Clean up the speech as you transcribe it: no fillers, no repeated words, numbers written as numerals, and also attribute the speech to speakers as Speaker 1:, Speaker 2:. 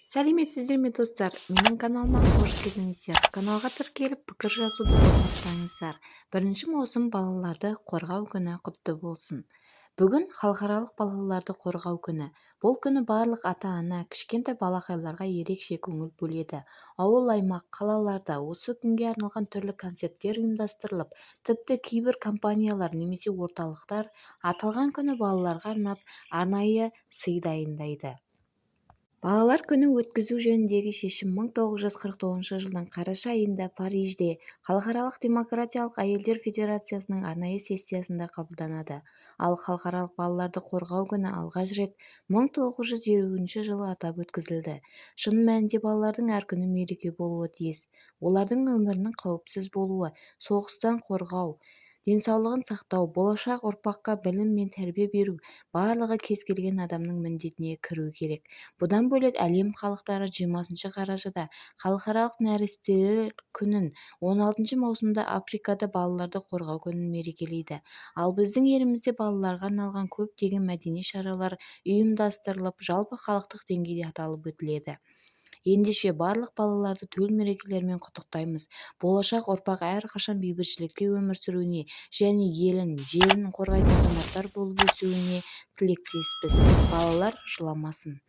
Speaker 1: сәлеметсіздер ме достар, менің каналыма қош келдіңіздер. Каналға тіркеліп пікір жазуды ұмытпаңыздар. 1 маусым балаларды қорғау күні құтты болсын. Бүгін халықаралық балаларды қорғау күні. Бұл күні барлық ата-ана кішкентай балақайларға ерекше көңіл бөледі. Ауыл, аймақ, қалаларда осы күнге арналған түрлі концерттер ұйымдастырылып, тіпті кейбір компаниялар немесе орталықтар аталған күні балаларға арнап арнайы сый дайындайды. Балалар күні өткізу жөніндегі шешім 1949 жылдың қараша айында Парижде Халықаралық демократиялық әйелдер федерациясының арнайы сессиясында қабылданады. Ал халықаралық балаларды қорғау күні алғаш рет 1950 жылы атап өткізілді. Шын мәнінде балалардың әр күні мереке болуы тиіс. Олардың өмірінің қауіпсіз болуы, соғыстан қорғау, денсаулығын сақтау, болашақ ұрпаққа білім мен тәрбие беру барлығы кез келген адамның міндетіне кіру керек. Бұдан бөлек әлем халықтары 20 қарашада халықаралық нәрестелер күнін, 16 маусымда Африкада балаларды қорғау күнін мерекелейді. Ал біздің елімізде балаларға арналған көптеген мәдени шаралар ұйымдастырылып, жалпы халықтық деңгейде аталып өтіледі. Ендеше барлық балаларды төл мерекелермен құттықтаймыз. Болашақ ұрпақ әрқашан бейбітшілікте өмір сүруіне және елін, жерін қорғайтын азаматтар болып өсуіне тілектеспіз. Балалар жыламасын.